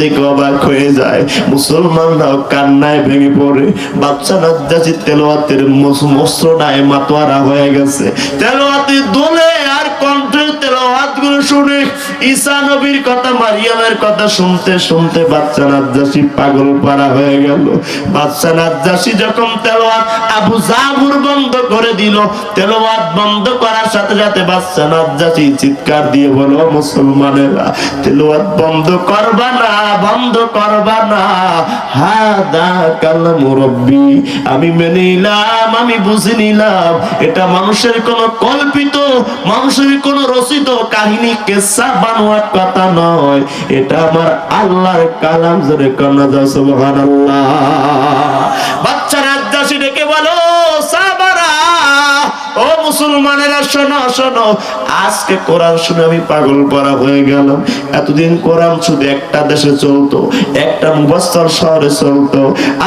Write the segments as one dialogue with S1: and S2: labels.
S1: দেখে অবাক হয়ে যায়। মুসলমানরাও কান্নায় ভেঙে পড়ে। বাচ্চা নাজ্জাশী তেলাওয়াতের মসনদায় মাতোয়ারা হয়ে গেছে। তেলাওয়াতে দোলে আর কণ্ঠের তেলাওয়াত গুলো শুনে ঈসা নবীর কথা, মারিয়ামের কথা শুনতে শুনতে বাচ্চা নাজ্জাশী পাগল পারা হয়ে গেল। বাচ্চা নাজ্জাশী যখন তেলাওয়াত আবু জাবুর বন্ধ করে দিল, তেলাওয়াত বন্ধ করার সাথে সাথে বাচ্চা নাজ্জাশী চিৎকার দিয়ে বলল, মুসলমানেরা তেলাওয়াত বন্ধ করবা না, বন্ধ করবা না। হাদা কালামু রব্বি, আমি মেনে নিলাম, আমি বুঝে নিলাম এটা মানুষের কোন কল্পিত, মানুষের কোন রচিত কাহিনী, কেসা বানোয়াট কথা নয়, এটা আমার আল্লাহর কালাম। জোরে কান্না দাও সুবহানাল্লাহ। বাচ্চা নাজ্জাশী ডেকে বলো, সাহাবারা, ও মুসলমানেরা শোনো শোনো, আজকে কোরআন শুনে আমি পাগল পারা হয়ে গেলাম। এতদিন কোরআন শুধু একটা দেশে চলতো, একটা মুফাসসির শহরে চলতো।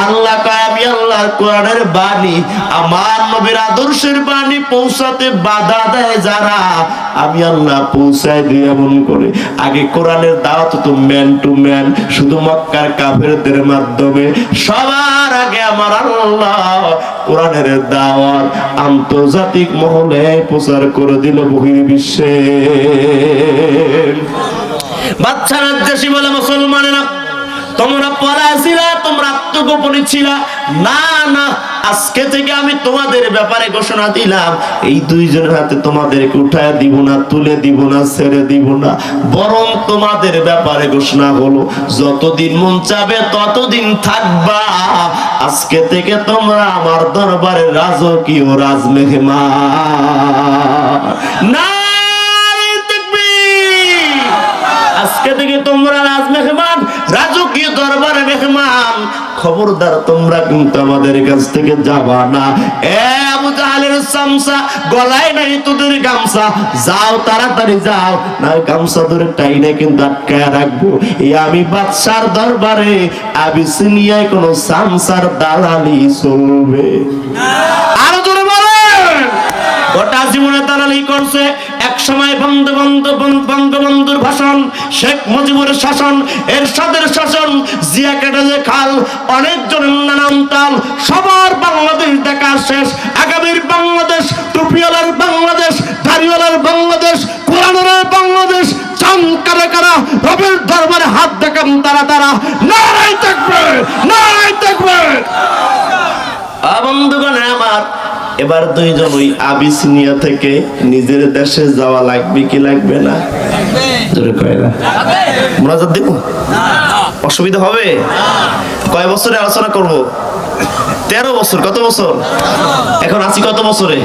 S1: আল্লাহ কয়, আমি আল্লাহর কোরআনের বাণী, আমার নবীর আদর্শের বাণী পৌঁছাতে বাধা দেয় যারা, আমি আল্লাহ পৌঁছায় দিই এমন করে। আগে কোরআনের দাওয়াত তো ম্যান টু ম্যান, শুধু মক্কার কাফেরদের মাধ্যমে। সবার আগে আমার আল্লাহ কোরআনের দাওয়াত আন্তর্জাতিক মহলে প্রচার করে দিল বহির্বিশ্বে। বাচ্চা নাজ্জাশী বলে, মুসলমানেরা তোমরা পরাছিলা, তোমরা আত্মগোপনে ছিলা, না না, আজকে থেকে আমি তোমাদের ব্যাপারে ঘোষণা দিলাম, এই দুইজনের হাতে তোমাদেরকে উঠায় দিব না, তুলে দিব না, ছেড়ে দিব না, বরং তোমাদের ব্যাপারে ঘোষণা হলো যতদিন মন চাবে ততদিন থাকবা। আজকে থেকে তোমরা আমার দরবারে রাজকীয় রাজমেহমান। না, আজকে থেকে তোমরা রাজমেহমান, রাজকীয় দরবারে মেহমান। খবরদার তোমরা কিন্তু আমাদের কাছ থেকে যাবা না। এ আবু জাহেলের চামচা, গলায় নাই তোদের গামছা, যাও তাড়াতাড়ি যাও, না গামছা ধরে টাইনে কিন্তু আটকায় রাখবো। এই আমি বাদশার দরবারে আবিসিনিয়ায় কোন চামচার দালালি চলবে? আরো জোরে বলেন। গোটা জীবনে দালালি করছে। এক সময় বঙ্গবন্ধুর ভাষণ, শেখ মুজিবুর শাসন, এরশাদের শাসন, জিয়া কেটে খাল, অনেকজনের নানান তাল, সবার বাংলাদেশ দেখা শেষ। আগামীর বাংলাদেশ, টুপিওয়ালার বাংলাদেশ, দাড়িওয়ালার বাংলাদেশ, কোরআনের বাংলাদেশ। চান কারা কারা রবের দরবারে হাত দেখান তারা তারা। নারায়ে তাকবীর, নারায়ে তাকবীর। বন্ধুগণ আমার, এবার দুইজন ওই আবিসিনিয়া থেকে নিজের দেশে যাওয়া লাগবে কি লাগবে না? জোরে কয় না? মুনাজাত দেব? অসুবিধা হবে? কয় বছরে আলোচনা করব? 13 বছর। কত বছর? এখন আছি কত বছরে?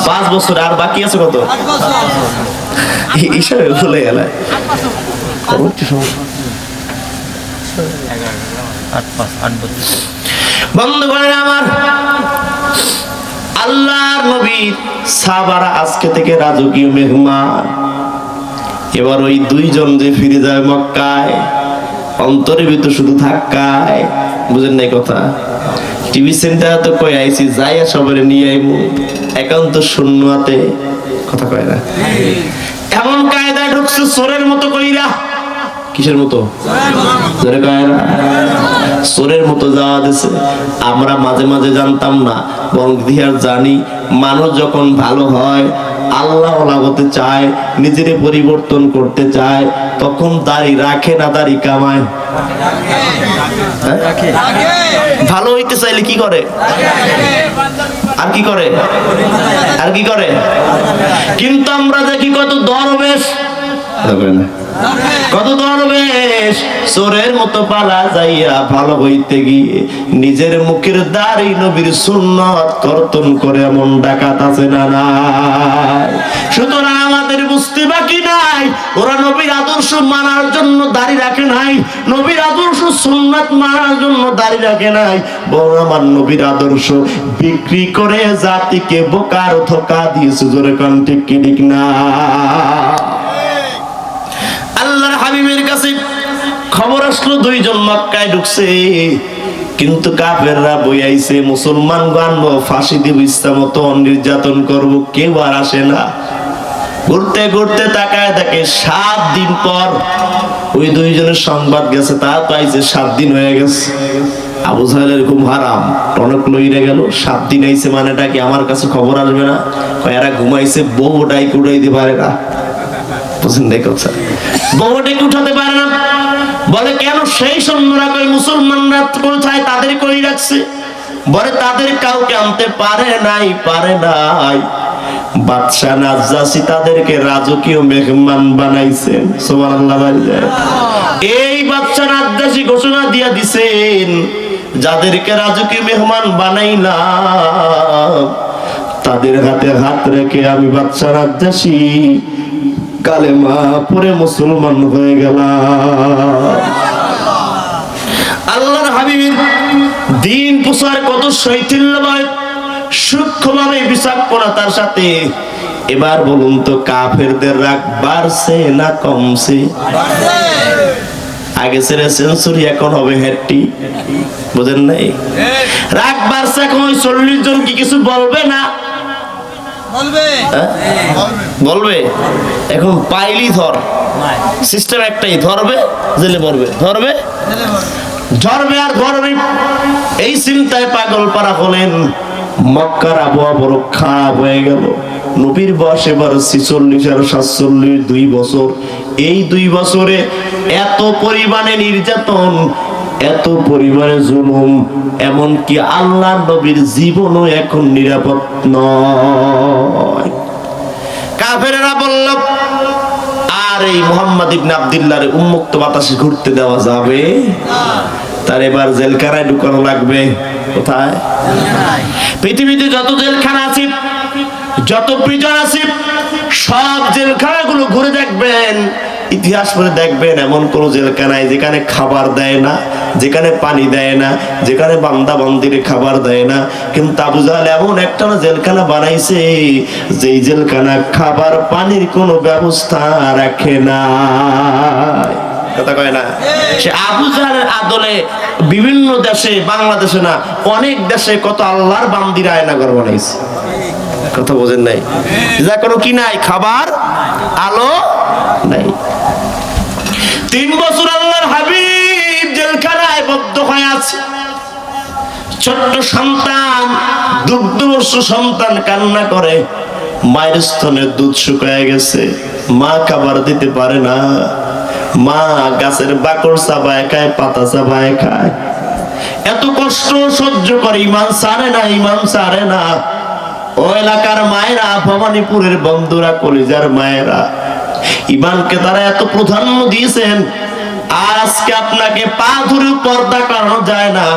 S1: 5 বছরে। আর বাকি আছে কত? হিসাবে ভুলে গেল। বন্ধুগণ আমার, আল্লাহর নবীর সাহাবারা আজকে থেকে রাজকীয় মেহমান। এবার ওই দুইজন যে ফিরে যায় মক্কায়, অন্তরের ভিতর শুধু ধাক্কায়, বুঝেন নাই কথা? টিভি সেন্টারে তো কই আইছি, যাইয়া সবারে নিয়ে আইমু, একান্ত শূন্য হাতে, কথা কয় না। এমন কায়দায় ঢুকছে চোরের মতো কইরা। কিসের মতো? জোরে কয় না? চোরের মতো যাওয়া দিছে। আমরা মাঝে মাঝে জানতাম না, বরং দিহার জানি, মানুষ যখন ভালো হয়, আল্লাহ হতে চায়, নিজের পরিবর্তন করতে চায়, তখন দাড়ি রাখে না, দাড়ি কামায়। ভালো হইতে চাইলে কি করে? আর কি করে? আর কি করে? কিন্তু আমরা দেখি কত দরবেশ, কত দরবেশ চোরের মতো পালা যাইয়া ভালো হইতে গিয়ে নিজের মুখের দাড়ি নবীর সুন্নাত কর্তন করে এমন ডাকাত আছে না নাই? সুতরাং আমাদের বুঝতে বাকি নাই, ওরা নবীর আদর্শ মানার জন্য দাড়ি রাখে নাই, নবীর আদর্শ সুন্নাত মানার জন্য দাড়ি রাখে নাই, বরং আমার নবীর আদর্শ বিক্রি করে জাতিকে বোকার ধোঁকা দিয়েছে। জোরে কান ঠিক কি ঠিক না? আল্লাহর হাবিবের কাছে খবর আসলো দুইজন মক্কায় ঢুকছে, কিন্তু কাফেররা বই আইছে, মুসলমান গানবো, ফাঁসি দিব, ইচ্ছা মতো নির্যাতন করব, কেউ আর আসে না। ঘুরতে ঘুরতে তাকায় দেখে 7 দিন পর ওই দুইজনের সংবাদ গেছে, তা পাইছে 7 দিন হয়ে গেছে। আবু জাহেলের ঘুম হারাম, টনক লইরে গেল। 7 দিন আইছে মানেটা কি আমার কাছে খবর আসবে না? এরা ঘুমাইছে, বউ ডাইকে উঠাইতে পারে না। বুঝলেন? দেখো বউ ডাইকে উঠাতে পারে না। বলে কেন? সেই সৈন্যরা কই মুসলমানরা কোথায়? তাদের কই রাখছে। বলে তাদের কাউকে আনতে পারে নাই। বাদশা নাজ্জাশী তাদেরকে রাজকীয় মেহমান বানাইছেন। সুবহানাল্লাহ। এই বাদশা নাজ্জাশী ঘোষণা দিয়া দিছেন, যাদেরকে রাজকীয় মেহমান বানাইলাম তাদের হাতে হাত রেখে আমি বাদশা নাজ্জাশী কালেমা পড়ে মুসলমান হয়ে গেলাম। আল্লাহর হাবিবের দিন প্রচার কত শৈথিল্যময়, সূক্ষ্মভাবে বিচক্ষণতার সাথে। এবার বলুন তো, কাফেরদের রাগ বাড়ছে না কমছে? আগে ছেড়ে সেঞ্চুরি, এখন হবে হ্যাট্টি। বুঝেন নাই? রাগ বাড়ছে। এখন ওই 40 জন কি কিছু বলবে না? বলবে। এখন পাইলি ধর, সিস্টেম একটাই, ধরবে জেলে পড়বে, ধরবে আর ধরবে। এই চিন্তায় পাগল পারা হলেন। মক্কার আবহাওয়া বড় খারাপ হয়ে গেল। নবীর বয়স এবার 46 আর 47, 2 বছর। এই 2 বছরে এত পরিমাণে নির্যাতন, এত পরিমাণে জুলুম, এমনকি আল্লাহ নবীর জীবনও এখন নিরাপদ নয়। কাফেররা বলল, আর এই মুহাম্মদ ইবনে আব্দুল্লাহর উন্মুক্ত বাতাসে ঘুরতে দেওয়া যাবে? তার এবার জেলখানায় ঢুকানো লাগবে। কোথায়? পৃথিবীতে যত জেলখানা আছে, যত প্রিজন আছে, সব জেলখানাগুলো ঘুরে দেখবেন, ইতিহাস পড়ে দেখবেন, এমন কোন জেলখানায় যেখানে খাবার দেয় না, যেখানে পানি দেয় না, যেখানে বান্দা বান্দিরে খাবার দেয় না। কিন্তু আবু জাহেল এমন একটা জেলখানা বানাইছে, যেই জেলখানা খাবার পানির কোনো ব্যবস্থা রাখে না। কথা কয় না? সে আবু জাহেলের আদলে বিভিন্ন দেশে, বাংলাদেশে না, অনেক দেশে কত আল্লাহর বান্দিরা আয়নাঘর বানাইছে। কথা বোঝেন নাই? যা কোনো কি নাই, খাবার, আলো নাই। 3 বছর আল্লাহর হাবিব জেলখানায় বদ্ধ হয়ে আছে। ছোট্ট সন্তান, দুগ্ধবর্ষ সন্তান কান্না করে। মায়ের স্তনের দুধ শুকায় গেছে, মা খাবার দিতে পারে না। মা গাছের বাকড় চাবায় খায়, পাতা চাবায় খায়। এত কষ্ট সহ্য করে, ইমান ছাড়ে না। ও এলাকার মায়েরা, ভবানীপুরের বন্ধুরা, কলিজার মায়েরা, ইমানকে তারা এত প্রাধান্য দিয়েছেন। আর আজকে আপনাকে পা ধরে পর্দা করানো যায় না।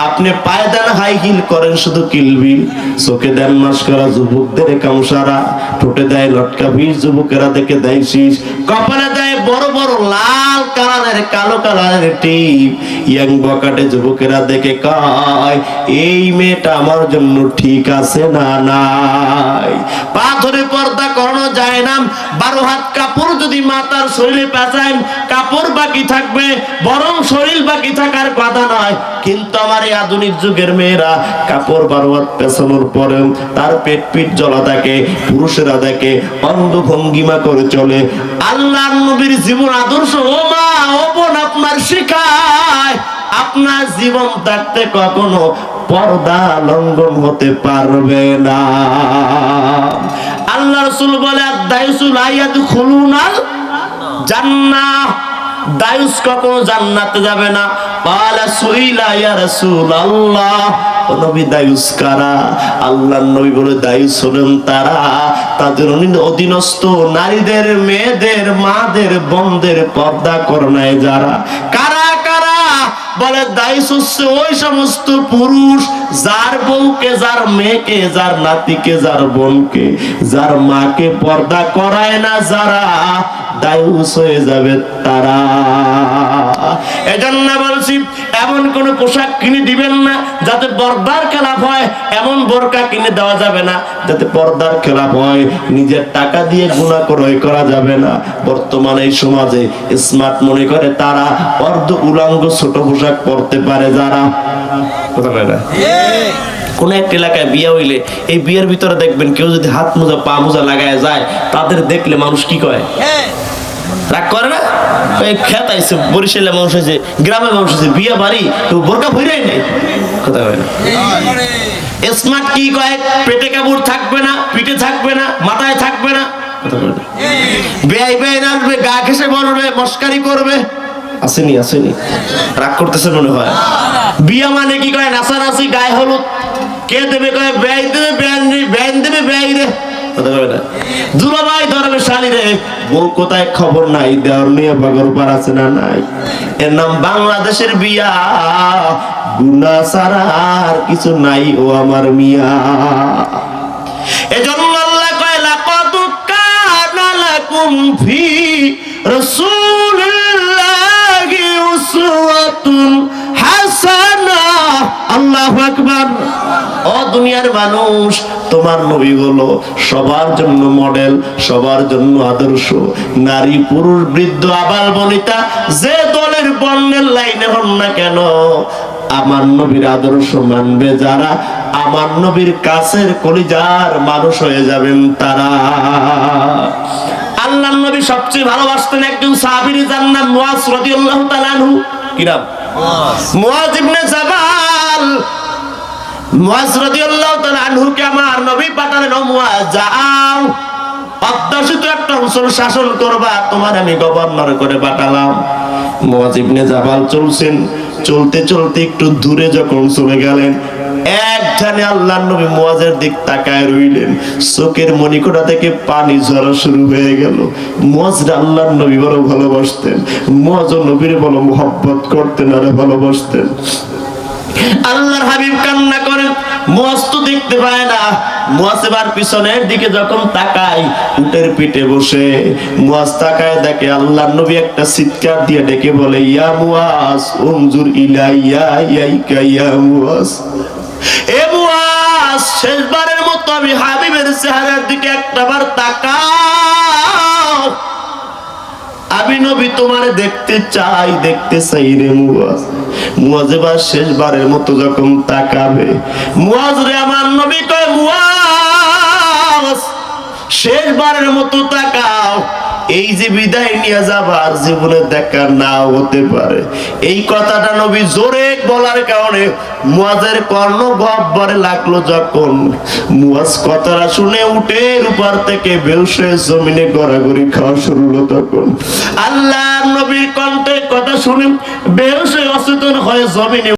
S1: আপনি পায়ে দেন হাই হিল, করেন শুধু কিলবিল, চোখে দেন মাস্কারা, যুবকদের কামসারা, ঠোঁটে দেয় লটকা বিষ, যুবকেরা দেখে দেয় শীষ, কপালে দেয় বড় বড় লাল কালারের, কালো কালারের টিপ। ইয়াং বকাটে যুবকেরা দেখে কয়, এই মেয়েটা আমার জন্য ঠিক আছে না নাই। পা ধরে পর্দা করানো যায় না। 12 হাত কাপড় যদি মাথার শরীরে পেঁচান, কাপড় বাকি থাকবে, বরং শরীর বাকি থাকার কথা নয়। কিন্তু আমার এই আধুনিক যুগের মেয়েরা কাপড় 12 হাত পেছানোর পরেও তার পেট পিঠ জ্বলা থাকে, পুরুষেরা দেখে অন্ধ ভঙ্গিমা করে চলে। আল্লাহর নবীর জীবন আদর্শ ও মা ও বোন আপনার শিখায়, আপনার জীবন থাকতে কখনো পর্দা লঙ্ঘন হতে পারবে না। আল্লাহ রাসূল বলে, দায়ুসুল আয়াদখুলুনাল জান্নাহ, দায়ুস কখনো জান্নাতে যাবে না। পালা সুইলা ইয়া রাসূলুল্লাহ, ও নবী দায়ুস কারা? আল্লাহর নবী বলে, দায়ুস হলেন তারা, তাদের অধীনস্থ নারীদের, মেয়েদের, মাদের, বোনদের পর্দা করে নাই যারা। কারা কারা? বলে, দায়ুস হচ্ছে ওই সমস্ত পুরুষ যার বউকে, যার মেয়েকে, যার নাতিকে, যার বোনকে, যার মাকে পর্দা করায় না যারা, দায়ুস হয়ে যাবে তারা। এজন্য বলছি, এমন কোন পোশাক কিনে দিবেন না যাতে পর্দার খেলাপ হয়, এমন বোরকা কিনে দেওয়া যাবে না যাতে পর্দার খেলাপ হয়। নিজের টাকা দিয়ে গুনাহ ক্রয় করা যাবে না। বর্তমানে এই সমাজে স্মার্ট মনে করে তারা অর্ধ উলঙ্গ ছোট পোশাক পরতে পারে যারা। কথা বলে না? কোন এক এলাকায় বিয়ে হইলে এই বিয়ের ভিতরে দেখবেন কেউ যদি হাত মোজা পা মোজা লাগায় যায়, তাদের দেখলে মানুষ কি কয়?
S2: রাগ করে না? এই খেত আইছে, বরিশালের মানুষ আছে, গ্রামের মানুষ আছে, বিয়ে বাড়ি তো বোরকা ভইরাই নেই, কথা হয় না। স্মার্ট কি কয়, পেটে কাপড় থাকবে না, পিঠে থাকবে না, মাথায় থাকবে না, কথা হয় না। বেআই বেআই আসবে, গা ঘেসে বলবে, মস্কারি করবে, আসেনি আসেনি, রাগ করতেছে মনে হয়। বিয়া মানে কি কয়, নাচানাচি, গায়ে হলুদ, কে দেবে কয় বেআই দেবে, বেআইন দেবে বেআই রে, কথা হয় না। দুলাভাই ধরবে শালি রে, বউ কোথায় খবর নাই, দেওয়ার নিয়ে বাগর পার আছে না নাই। এর নাম বাংলাদেশের বিয়া, গুনা ছাড়া আর কিছু নাই ও আমার মিয়া। এজন্য আল্লাহ কয় লাকাদ কানা লাকুম ফি রাসূলিল্লাহি উসওয়াতুন হাসানাহ। আল্লাহু আকবার। ও দুনিয়ার মানুষ, তোমার নবী হলো সবার জন্য মডেল, সবার জন্য আদর্শ। নারী পুরুষ বৃদ্ধ আবাল বনিতা যে দলের বর্ণের লাইনে হন না কেন, আমার নবীর আদর্শ মানবে যারা, আমার নবীর কাছের কলিজার মানুষ হয়ে যাবেন তারা। আল্লাহর নবী সবচেয়ে ভালোবাসতেন একজন সাহাবীর, যার নাম মুয়াজ রাদিয়াল্লাহু তাআলা আনহু। কি নাম? মুয়াজ ইবনে জাবাল। মুয়াজ রাদিয়াল্লাহু তাআলা আনহুকে আমার নবী পাঠালেন, ও মুয়াজ যাও, অধ্যাসিত একটা অঞ্চল শাসন করবা, তোমার আমি গভর্নর করে পাঠালাম। মুয়াজ ইবনে জাবাল চলছেন, চলতে চলতে একটু দূরে যখন চলে গেলেন, একখানে আল্লাহর নবী মুয়াজের দিক তাকায় রইলেন, চোখের মণিকোটা থেকে পানি ঝরা শুরু হয়ে গেল। মুয়াজ আল্লাহর নবী বড় ভালোবাসতেন, মুয়াজ নবীর বড় মহব্বত করতেন আর ভালোবাসতেন। আল্লাহর হাবিব কান্না করেন, মুয়াজ তো দেখতে পায় না। মুয়াজ এবার পিছনের দিকে যখন তাকায়, উটের পিঠে বসে মুয়াজ তাকায়, দেখে আল্লাহর নবী একটা চিৎকার দিয়ে ডেকে বলে, ইয়া মুয়াজ উনজুর ইলাইয়া ইয়াইকা ইয়া মুয়াজ। এ মুয়াজ, শেষবারের মতো আমি হাবিবের চেহারার দিকে একটাবার তাকাও, আমি নবী তোমার দেখতে চাই, দেখতে চাই রে মুয়াজ। মুয়াজ এবার শেষবারের মতো যখন তাকাবে, মুয়াজ রে আমার নবী কয়, মুয়াজ শেষবারের মতো তাকাও, এই যে বিদায় নিয়ে যাবার জীবনে দেখা নাও হতে পারে। এই কথাটা নবী জোরে বলার কারণে মুয়াজের কর্ণ গহ্বরে লাগলো। যখন মুয়াজ কথাটা শুনে উটের উপর থেকে বেহুশ হয়ে জমিনে গড়াগড়ি খাওয়া শুরু হলো, তখন আল্লাহর নবীর কণ্ঠে কথা শুনে বেহুশ হয়ে অচেতন হয়ে জমিনে